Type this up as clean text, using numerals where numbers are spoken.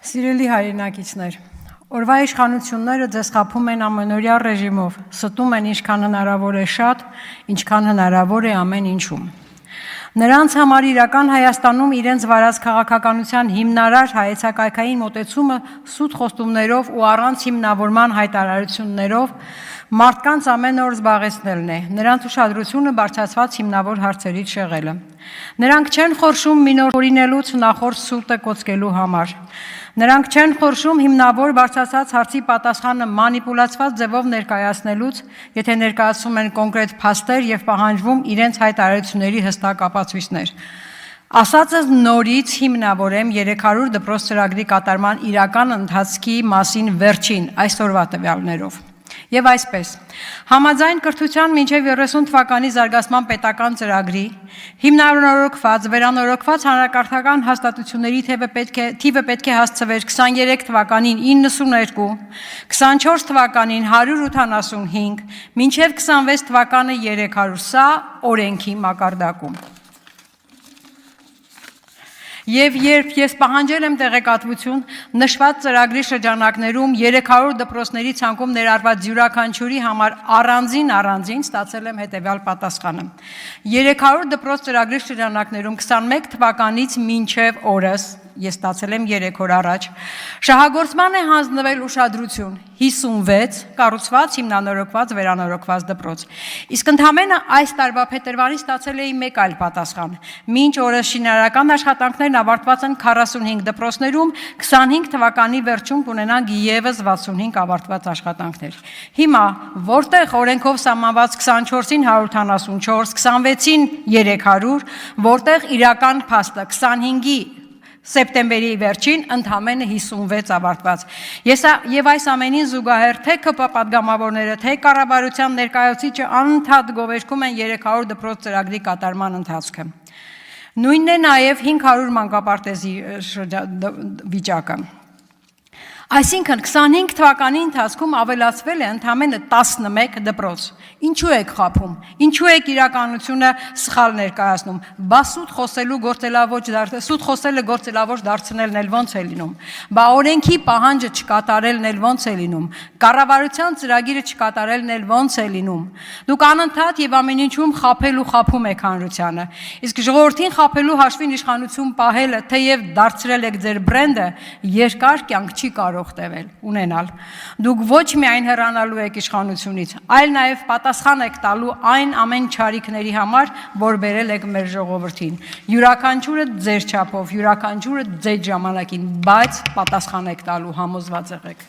Սիրելի հայրենակիցներ, օրվա իշխանությունները ձեզ խաբում են ամենօրյա ռեժիմով, ստում են ինչքան հնարավոր է շատ, ինչքան հնարավոր է ամեն ինչում։ Նրանց համար իրական Հայաստանում իրենց վարած քաղաքականության հիմնարար հայեցակայքային մոտեցումը սուտ խոստումներով ու առանց հիմնավորման հայտարարություններով մարդկանց ամեն օր զբաղեցնելն է, նրանց ուշադրությունը բարձրացված հիմնավոր հարցերից շեղելը։ Նրանք չեն խորշում մի նոր օրինելուց նախորդ սուտը կոծկելու համար։ Նրանք չեն խորշում հիմնավոր բարձրացած հարցի պատասխանը մանիպուլացված ձևով ներկայացնելուց, եթե ներկայացում են կոնկրետ փաստեր եւ պահանջվում իրենց հայտարարությունների հստակ ապացույցներ։ Ասածս նորից հիմնավորեմ 300 դպրոց ծրագրի կատարման իրական ընթացքի մասին վերջին այսօրվա տվյալներով։ Եվ այսպես, համաձայն կրթության մինչև 30 թվականի զարգացման պետական ծրագրի, հիմնանորոգված, վերանորոգված հանրակրթական հաստատությունների թիվը պետք է հասցվեր 23 թվականին 92, 24 թվականին 185, մինչև 26 թվականը 300, սա օրենքի մակարդակում։ Եվ երբ ես պահանջել եմ տեղեկատվություն, նշված ծրագրի շրջանակներում 300 դպրոցների ցանկում ներառված յուրաքանչյուրի համար առանձին ստացել եմ հետևյալ պատասխանը։ 300 դպրոց ծրագրի շրջանակներում 21 թվականից մինչև օրս, ես ստացել եմ 3 օր առաջ, շահագործման է հանձնվել ուշադրություն 56 կառուցված, հիմնանորոգված, վերանորոգված դպրոց։ Իսկ ընդամենը այս տարվա փետրվարին ստացել էի մեկ այլ պատասխան։ Մինչ օրս շինարարական աշխատանքներն ավարտված են 45 դպրոցներում, 25 թվականի վերջում կունենանք եւս 65 ավարտված աշխատանքներ։ Հիմա որտեղ օրենքով սահմանված 24-ին 174, 26-ին 300, որտեղ իրական փաստը 25-ի սեպտեմբերի վերջին ընդամենը 56 ավարտված։ Եվ այս ամենին զուգահեռ թե ԿՊ պատգամավորները, թե կառավարության ներկայացուցիչը անընդհատ գովերգում են 300 դպրոց ծրագրի կատարման ընթացքը։ Նույնն է նաև 500 մանկապարտեզի վիճակը։ Այսինքն 25 թվականի ընթացքում ավելացվել է ընդամենը 11 դպրոց։ Ինչու եք խաբում, ինչու եք իրականությունը սխալ ներկայացնում, բա սուտ խոսելը գործելավոճ դարձնելն էլ ոնց է լինում, բա օրենքի պահանջը չկատարելն էլ ոնց է լինում, կառավարության ծրագիրը չկատարելն էլ ոնց է լինում։ Դուք անընդհատ եւ ամեն ինչում խաբում եք հանրությանը, իսկ ժողովրդին խաբելու հաշվին իշխանություն պահելը, թեև դարձրել եք ձեր բրենդը, երկար կյանք չի կարող ունենալ։ Դուք ոչ միայն հեռանալու եք իշխանությունից, այլ նաև պատասխան եք տալու այն ամեն չարիքների համար, որ բերել եք մեր ժողովրդին։ Յուրաքանչյուրը ձեր չափով, յուրաքանչյուրը ձեր ժամանակին, բայց պատասխան եք տալու, համոզված եղեք։